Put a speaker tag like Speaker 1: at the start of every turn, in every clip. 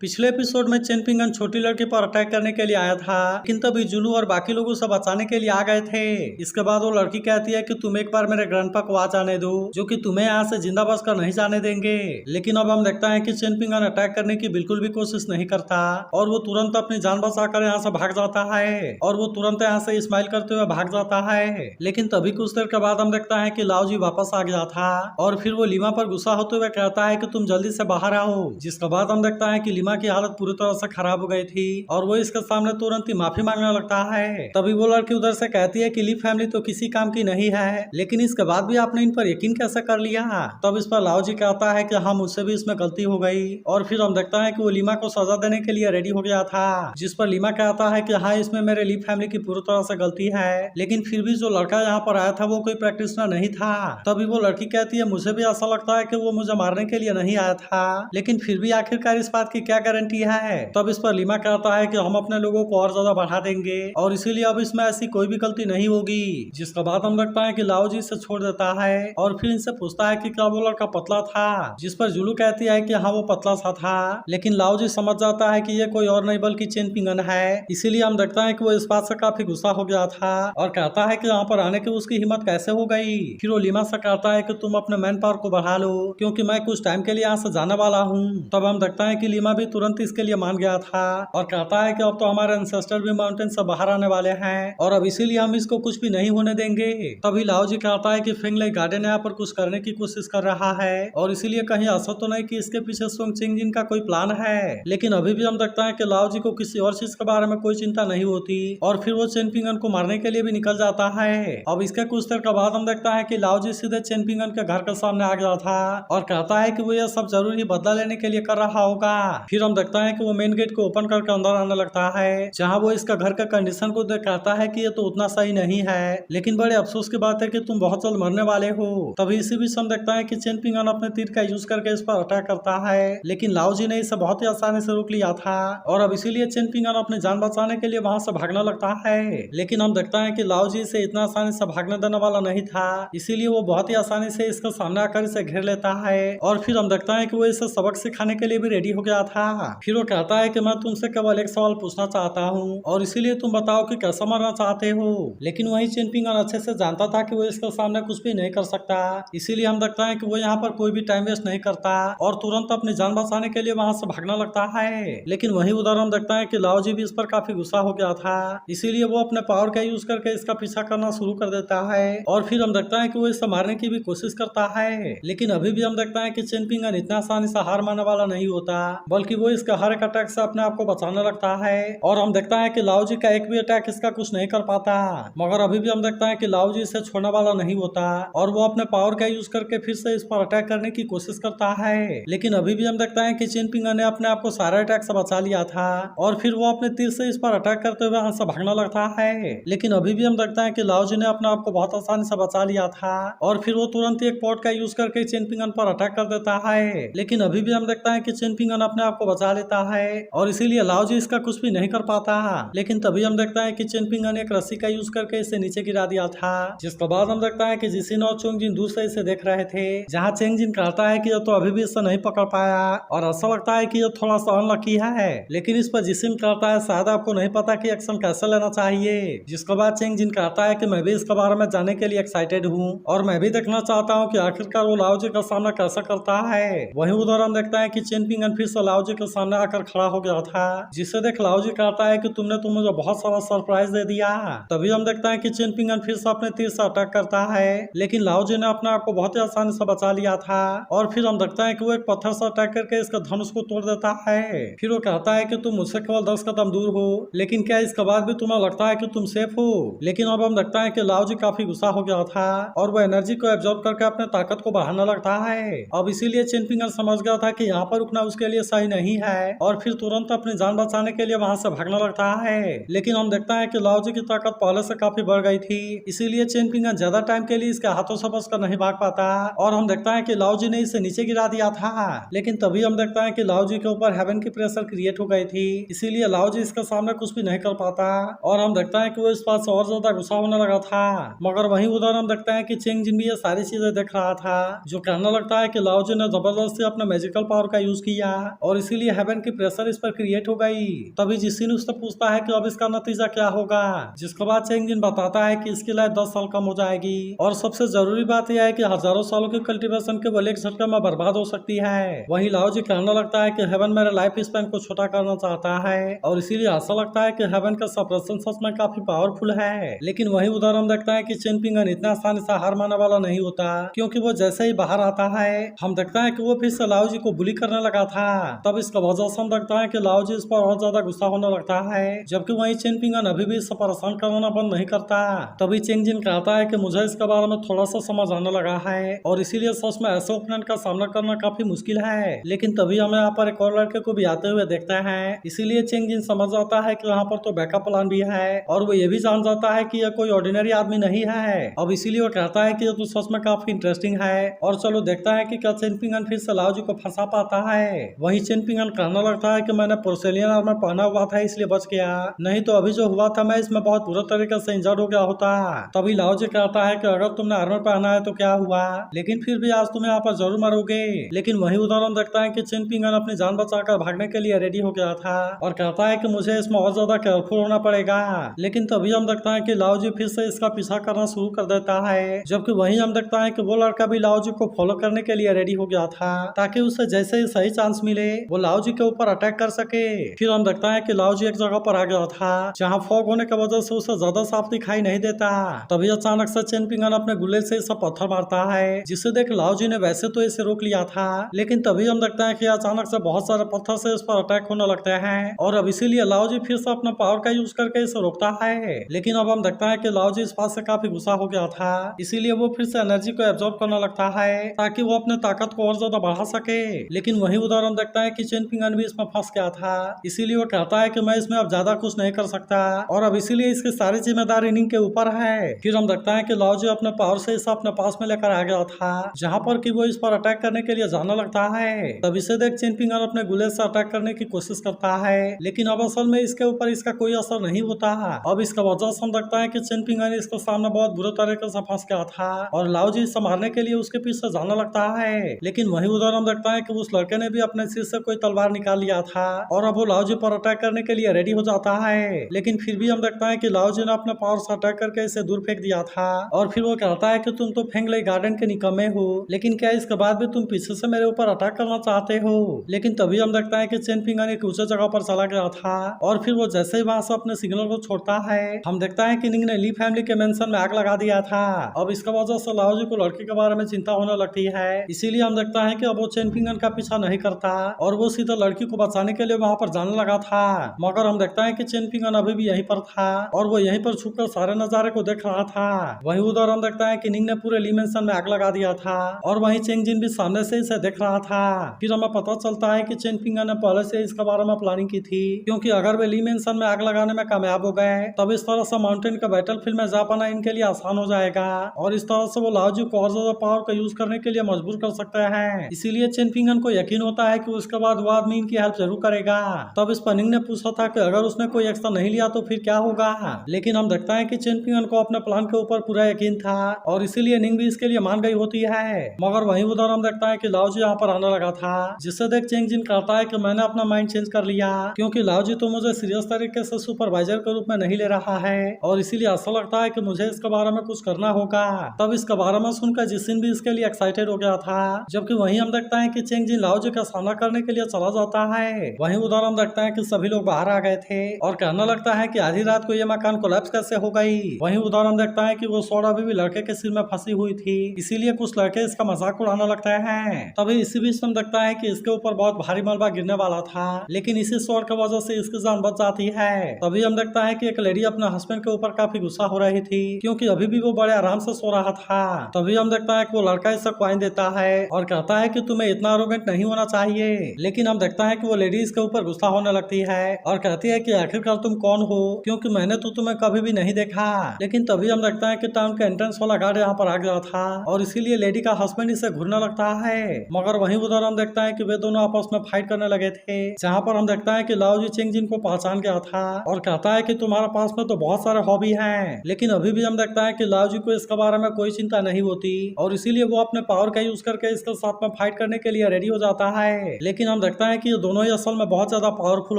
Speaker 1: पिछले एपिसोड में चेन पिंगन छोटी लड़की पर अटैक करने के लिए आया था, लेकिन तभी जुलू और बाकी लोग उसे बचाने के लिए आ गए थे। इसके बाद वो लड़की कहती है कि तुम एक बार मेरे ग्रैंडपा को आ जाने दो, जो कि तुम्हें यहाँ से जिंदा बचकर नहीं जाने देंगे। लेकिन अब हम देखते हैं कि चेन पिंगन अटैक करने की बिल्कुल भी कोशिश नहीं करता और वो तुरंत अपनी जान बचाकर यहाँ से भाग जाता है और वो तुरंत यहाँ से स्माइल करते हुए भाग जाता है। लेकिन तभी कुछ देर के बाद हम देखता है कि लाओजी वापस आ गया था और फिर वो लीमा पर गुस्सा होते हुए कहता है कि तुम जल्दी से बाहर आओ। जिसके बाद हम देखता है कि लीमा की हालत पूरी तरह से खराब हो गई थी और वो इसके सामने तुरंत ही माफी मांगने लगता है। तभी वो लड़की उधर से कहती है कि ली फैमिली तो किसी काम की नहीं है, लेकिन इसके बाद भी आपने इन पर यकीन कैसे कर लिया। तब इस पर लाओजी कहता है कि हाँ, मुझसे भी इसमें गलती हो गई और फिर हम देखता है कि वो लीमा को सजा देने के लिए रेडी हो गया था। जिस पर लीमा कहता है कि हाँ, इसमें मेरे ली फैमिली की पूरी तरह से गलती है, लेकिन फिर भी जो लड़का यहाँ पर आया था वो कोई प्रैक्टिशनर नहीं था। तभी वो लड़की कहती है मुझे भी ऐसा लगता है कि वो मुझे मारने के लिए नहीं आया था, लेकिन फिर भी आखिरकार इस बात की क्या गारंटी है। तब इस पर लीमा कहता है कि हम अपने लोगों को और ज्यादा बढ़ा देंगे और इसीलिए अब इसमें ऐसी कोई भी गलती नहीं होगी। जिसके बाद हम लगता है कि लाओजी इसे छोड़ देता है और फिर इनसे पूछता है कि क्या वो लड़का पतला था। जिस पर जुलू कहती है कि हाँ, वो पतला सा था, लेकिन लाओजी समझ जाता है कि ये कोई और नहीं बल्कि चेन पिंगन है। इसीलिए हम देखता है कि वो इस बात से काफी गुस्सा हो गया था और कहता है कि यहाँ पर आने की उसकी हिम्मत कैसे हो गई। फिर वो लीमा से कहता है कि तुम अपने मैन पावर को बढ़ा लो, क्योंकि मैं कुछ टाइम के लिए यहाँ से जाने वाला हूँ। तब हम देखता है कि लीमा भी तुरंत इसके लिए मान गया था और कहता है कि अब तो हमारे एंसेस्टर भी माउंटेन से बाहर आने वाले हैं और अब इसीलिए हम इसको कुछ भी नहीं होने देंगे। तभी लाओजी कहता है कि फेंगलाई गार्डन यहाँ पर कुछ करने की कोशिश कर रहा है और इसीलिए कहीं ऐसा तो नहीं कि इसके पीछे सोंग चिंगजिन का कोई प्लान है। लेकिन अभी भी हम देखता है कि लाओजी को किसी और चीज के बारे में कोई चिंता नहीं होती और फिर वो चेन पिंगन को मारने के लिए भी निकल जाता है। अब इसके कुछ देर के बाद हम देखता है कि लाओजी सीधे चेन पिंगन के घर के सामने आ गया था और कहता है कि वो यह सब जरूर ही बदला लेने के लिए कर रहा होगा। फिर हम देखता है कि वो मेन गेट को ओपन करके अंदर आने लगता है, जहाँ वो इसका घर का कंडीशन को देख कहता है कि ये तो उतना सही नहीं है, लेकिन बड़े अफसोस की बात है कि तुम बहुत जल्द मरने वाले हो। तभी इसी बीच हम देखता है कि चेन पिंगन अपने तीर का यूज करके इस पर अटैक करता है, लेकिन लाओजी ने इसे बहुत ही आसानी से रोक लिया था और अब इसीलिए चेन पिंगन अपनी जान बचाने के लिए वहाँ से भागने लगता है। लेकिन हम देखता है कि लाओजी इसे इतना आसानी से भागने देने वाला नहीं था, इसीलिए वो बहुत ही आसानी से इसके सामने आकर इसे घेर लेता है और फिर हम देखता है कि वो इसे सबक सिखाने के लिए भी रेडी हो गया था। फिर वो कहता है कि मैं तुमसे केवल एक सवाल पूछना चाहता हूँ और इसीलिए तुम बताओ कि कैसा मरना चाहते हो। लेकिन वही चेन पिंगन अच्छे से जानता था कि वो इसके सामने कुछ भी नहीं कर सकता, इसीलिए हम देखता है कि वो यहाँ पर कोई भी टाइम वेस्ट नहीं करता और तुरंत अपनी जान बचाने के लिए वहाँ से भागने लगता है। लेकिन वही उधर हम देखता है कि लाओजी भी इस पर काफी गुस्सा हो गया था, इसीलिए वो अपने पावर का यूज करके इसका पीछा करना शुरू कर देता है और फिर हम देखता है कि वो इसे मारने की भी कोशिश करता है। लेकिन अभी भी हम देखता है कि चेन पिंगन इतना आसानी से हार मानने वाला नहीं होता, बल्कि वो इसका हर एक अटैक से अपने आप को बचाने लगता है और हम देखता है कि लाओजी का एक भी अटैक इसका कुछ नहीं कर पाता। मगर अभी भी हम देखता है कि लाओजी इसे छोड़ने वाला नहीं होता और वो अपने पावर का यूज करके फिर से इस पर अटैक करने की कोशिश करता है। लेकिन अभी भी हम देखता है कि चेन पिंगन ने अपने आप को सारे अटैक से बचा लिया था और फिर वो अपने तीर से इस पर अटैक करते हुए यहाँ से भागने लगता है। लेकिन अभी भी हम देखता है कि लाओजी ने अपने आप को बहुत आसानी से बचा लिया था और फिर वो तुरंत एक पॉट का यूज करके चेन पिंगन पर अटैक कर देता है। लेकिन अभी भी हम देखता है कि चेन पिंगन अपने आप को बचा लेता है और इसीलिए लाओजी इसका कुछ भी नहीं कर पाता। लेकिन तभी हम देखता है कि चेन पिंगन ने एक रस्सी का यूज करके इसे नीचे गिरा दिया था। जिसके बाद हम देखता है कि जिसिन और चोंगजिन दूर से इसे देख रहे थे, जहाँ चेंगजिन कहता है कि ये तो अभी भी इसे नहीं पकड़ पाया और ऐसा लगता है कि ये थोड़ा सा अनलकी है। लेकिन इस पर जिसिन कहता है शायद आपको नहीं पता कि एक्शन कैसे लेना चाहिए। जिसके बाद चेंगजिन कहता है कि मैं भी इसके बारे में जानने के लिए एक्साइटेड हूँ और मैं भी देखना चाहता हूँ कि आखिरकार वो लाओजी का सामना कैसा करता है। वहीं उधर हम देखता है कि चेन पिंगन फिर से लाओजी के सामने आकर खड़ा हो गया था, जिसे देख लाओजी कहता है कि तुमने तो मुझे बहुत सारा सरप्राइज दे दिया। तभी हम देखता है कि चेन पिंगन फिर से अपने तीर से अटैक करता है, लेकिन लाओजी ने अपने आप को बहुत ही आसानी से बचा लिया था और फिर हम देखता है कि वो एक पत्थर से अटैक करके इसका धनुष को तोड़ देता है। फिर वो कहता है कि तुम मुझसे केवल 10 कदम दूर हो, लेकिन क्या इसके बाद भी तुम्हें लगता है कि तुम सेफ हो। लेकिन अब हम देखता है कि लाओजी काफी गुस्सा हो गया था और वो एनर्जी को एब्जॉर्ब करके अपने ताकत को बढ़ाने लगता है। अब इसीलिए चेन पिंगन समझ गया था कि यहाँ पर रुकना उसके लिए सही नहीं है और फिर तुरंत अपनी जान बचाने के लिए वहाँ से भागने लगता है। लेकिन हम देखता है कि लाओजी की ताकत पहले से काफी बढ़ गई थी, इसीलिए चेन पिंगन ज्यादा टाइम के लिए इसके हाथों से बचकर नहीं भाग पाता और हम देखता है कि लाओजी ने इसे नीचे गिरा दिया था। लेकिन तभी हम देखता है कि लाओजी के ऊपर हेवन की प्रेशर क्रिएट हो गई थी, इसीलिए लाओजी इसके सामने कुछ भी नहीं कर पाता और हम देखता है कि वो इस बात से और ज्यादा गुस्सा होने लगा था। मगर वहीं उधर हम देखता है कि चेंगजिन भी ये सारी चीजें देख रहा था, जो कहने लगता है कि लाओजी ने जबरदस्ती अपने मैजिकल पावर का यूज किया और इसीलिए हेवन की प्रेशर इस पर क्रिएट हो गई। तभी जिसिन उससे पूछता है कि अब इसका नतीजा क्या होगा, जिसके बाद चेंजिन बताता है कि इसकी लाइफ 10 साल कम हो जाएगी और सबसे जरूरी बात यह है कि हजारों सालों की कल्टीवेशन केवल एक झटके में बर्बाद हो सकती है। वहीं लाओजी कहने लगता है कि हेवन मेरे लाइफ स्पैन को छोटा करना चाहता है और इसीलिए ऐसा लगता है कि हेवन का सप्रेशन सच में काफी पावरफुल है। लेकिन वही उदाहरण देखता है कि चेनपिंगन इतना आसानी से हार मानने वाला नहीं होता, क्योंकि वो जैसे ही बाहर आता है हम देखता है कि वो फिर से लाओजी को बुली करने लगा था। तब इसका वजह से हम देखता है कि लाओजी इस पर और ज्यादा गुस्सा होने लगता है, जबकि वही चेनपिंगन अभी भी इससे परेशान करना बंद नहीं करता। तभी चेंगजिन कहता है कि मुझे इसके बारे में थोड़ा सा समझ आने लगा है और इसीलिए सच में ऐसे ओपोनेंट का सामना करना काफी मुश्किल है। लेकिन तभी हमें यहाँ पर एक और लड़के को भी आते हुए देखते हैं, इसीलिए चेंगजिन समझ जाता है कि यहाँ पर तो बैकअप प्लान भी है और वो ये भी जान जाता है कि यह कोई ऑर्डिनरी आदमी नहीं है। अब इसीलिए वो कहता है कि ये तो सच में काफी इंटरेस्टिंग है और चलो देखता है कि क्या चेनपिंगन फिर से लाओजी को फंसा पाता है। वहीं चेनपिंगन कहने लगता है कि मैंने पोर्सेलियन आर्मर पहना हुआ था इसलिए बच गया, नहीं तो अभी जो हुआ था मैं इसमें बहुत बुरा तरीके से इंजर्ड हो गया होता। तभी लाओजी कहता है कि अगर तुमने आर्मर पहना है तो क्या हुआ, लेकिन फिर भी आज तुम यहाँ पर जरूर मरोगे। लेकिन वही उदाहरण देखता है कि चेनपिंगन अपनी जान बचाकर भागने के लिए रेडी हो गया था और कहता है कि मुझे इसमें और ज्यादा केयरफुल होना पड़ेगा। लेकिन तभी हम देखता है कि लाओजी फिर से इसका पीछा करना शुरू कर देता है, जबकि वहीं हम देखता है कि वो लड़का भी लाओजी को फॉलो करने के लिए रेडी हो गया था ताकि उसे जैसे ही सही चांस मिले वो लाओजी के ऊपर अटैक कर सके। फिर हम देखता है कि लाओजी एक जगह पर आ गया था जहाँ फॉग होने की वजह से उसे ज्यादा साफ दिखाई नहीं देता। तभी अचानक से चेनपिंगन अपने गुल्ले से इसे पत्थर मारता है, जिसे देख लाओजी ने वैसे तो इसे रोक लिया था, लेकिन तभी हम देखता है कि अचानक से बहुत सारे पत्थर से इस पर अटैक होने लगते हैं और अब इसीलिए लाओजी फिर से अपना पावर का यूज करके इसे रोकता है। लेकिन अब हम देखता है कि लाओजी इस बात से काफी गुस्सा हो गया था, इसीलिए वो फिर से एनर्जी को एब्जॉर्ब करने लगता है ताकि वो अपने ताकत को और ज्यादा बढ़ा सके। लेकिन वही उदाहरण देखता है कि चेनपिंगन भी इसमें फंस गया था, इसीलिए वो कहता है कि मैं इसमें अब ज्यादा कुछ नहीं कर सकता और अब इसीलिए इसकी सारी जिम्मेदारी इनिंग के ऊपर है। फिर हम देखता है कि लाओजी अपने पावर से इसे अपने पास में लेकर आ गया था जहाँ पर कि वो इस पर अटैक करने के लिए जाने लगता है। तब इसे देख चेनपिंगन अपने गुले से अटैक करने की कोशिश करता है, लेकिन अब असल में इसके ऊपर इसका कोई असर नहीं होता। अब इसका वजह से हम देखता है कि चेनपिंगन इसके सामने बहुत बुरे तरीके से फंस गया था और लाओजी इसे मारने के लिए उसके पीछे जाने लगता है। लेकिन वही उदाहरण देखता है कि उस लड़के ने भी अपने सिर से कोई तलवार निकाल लिया था और अब वो लाओजी पर अटैक करने के लिए रेडी हो जाता है। लेकिन फिर भी हम देखता है कि लाओजी ने अपने पावर से अटैक करके इसे दूर फेंक दिया था और फिर वो कहता है कि तुम तो फेंगले गार्डन के निकम्मे हो, लेकिन क्या इसके बाद भी तुम पीछे से मेरे ऊपर अटैक करना चाहते हो। लेकिन तभी हम देखता है कि चेनपिंगन एक ऊंचे जगह पर चला गया था और फिर वो जैसे ही वहां से अपने सिग्नल को छोड़ता है हम देखता है कि निंग ने ली फैमिली के मेंशन में आग लगा दिया था। अब इसका वजह से लाओजी को लड़की के बारे में चिंता होने लगती है, इसीलिए हम देखता है कि अब वो चेनपिंगन का पीछा नहीं करता और वो सीधा लड़की को बचाने के लिए वहां पर जाने लगा था। मगर हम देखता है कि चेनपिंगन अभी भी यहीं पर था और वो यहीं पर छुपकर सारे नजारे को देख रहा था। वहीं उधर हम देखता है कि निंग ने पूरे ली मेंशन में आग लगा दिया था और वहीं चेंगजिन भी सामने से इसे देख रहा था। फिर हमें पता चलता है कि चेनपिंगन ने पहले से इसके बारे में प्लानिंग की थी, क्योंकि अगर वे ली मेंशन में आग लगाने में कामयाब हो गए तब इस तरह से माउंटेन के बैटलफील्ड में जा पाना इनके लिए आसान हो जाएगा और इस तरह से वो लाओजी को और ज्यादा पावर का यूज करने के लिए मजबूर कर सकते हैं। इसीलिए चेनपिंगन को यकीन होता है कि उसके बाद वो आदमी इनकी हेल्प जरूर करेगा। तब इस पर निंग ने पूछा था कि अगर उसने कोई एक्शन नहीं लिया तो फिर क्या होगा, लेकिन हम देखता है कि चेनपिंगन को अपने प्लान के ऊपर पूरा यकीन था और इसीलिए निंग भी इसके लिए मान गई होती है। मगर वहीं उधर हम देखता है कि लाओजी यहाँ पर आने लगा था, जिससे देख चेंगजिन कहता है कि मैंने अपना माइंड चेंज कर लिया, क्योंकि लाओजी तो मुझे सीरियस तरीके से सुपरवाइजर के रूप में नहीं ले रहा है और इसीलिए ऐसा लगता है कि मुझे इसके बारे में कुछ करना होगा। तब इसके बारे में सुनकर जिसिन भी इसके लिए एक्साइटेड हो गया था, जबकि वहीं हम देखता है कि चेंगजिन लाओजी का सामना करने के लिए चला जाता है। वहीं उधर हम देखता है कि सभी लोग बाहर आ गए थे और कहने लगता है कि आधी रात को ये मकान कोलैप्स कैसे हो गई। वहीं उधर हम देखता है कि वो सोड अभी भी लड़के के सिर में फंसी हुई थी, इसीलिए कुछ लड़के इसका मजाक उड़ाने लगते हैं। तभी इसी बीच हम देखता है कि इसके ऊपर बहुत भारी मलबा गिरने वाला था, लेकिन इसी सोड की वजह से इसकी जान बच जाती है। तभी हम देखता है कि एक लेडी अपने हस्बैंड के ऊपर काफी गुस्सा हो रही थी, क्योंकि अभी भी वो बड़े आराम से सो रहा था। तभी हम देखता है कि वो लड़का इसे कॉइन देता है और कहता है कि तुम्हें इतना एरोगेंट नहीं होना चाहिए। लेकिन हम देखता है कि वो लेडी इसके ऊपर गुस्सा होने लगती है और कहती है कि आखिरकार तुम कौन हो, क्योंकि मैंने तो तुम्हें कभी भी नहीं देखा। लेकिन तभी हम देखता है कि टाउन के एंट्रेंस वाला गार्ड यहाँ पर आ गया था और इसीलिए लेडी का हस्बैंड इसे घूरने लगता है। मगर वहीं उधर हम देखता है कि वे दोनों आपस में फाइट करने लगे थे, जहाँ पर हम देखता है कि लाओजी चेंगजिन को पहचान गया था और कहता है कि तुम्हारे पास में तो बहुत सारे हॉबी हैं। लेकिन अभी भी हम देखता है कि लाओजी को इसके बारे में कोई चिंता नहीं होती और इसीलिए वो अपने पावर का यूज करके इसके साथ में फाइट करने के लिए रेडी हो जाता है। लेकिन हम हम देखते हैं कि ये दोनों ही असल में बहुत ज्यादा पावरफुल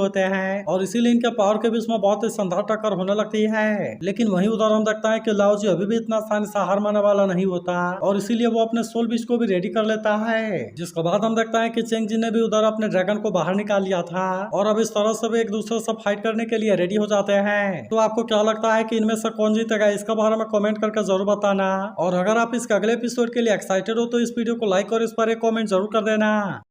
Speaker 1: होते हैं और इसीलिए इनके पावर के बीच में बहुत ही शानदार टक्कर होने लगती है। लेकिन वहीं उधर हम देखते हैं कि लाओ जी अभी भी इतना आसानी से हार मानने वाला नहीं होता और इसीलिए वो अपने सोल बीज को भी रेडी कर लेता है। जिसके बाद हम देखते हैं कि चेंग जी ने भी उधर अपने ड्रैगन को बाहर निकाल लिया था और अब इस तरह से भी एक दूसरे से फाइट करने के लिए रेडी हो जाते हैं। तो आपको क्या लगता है कि इनमें से कौन जीतेगा, इसका बारे में कमेंट करके जरूर बताना। और अगर आप इसके अगले एपिसोड के लिए एक्साइटेड हो तो इस वीडियो को लाइक और इस पर एक कमेंट जरूर कर देना।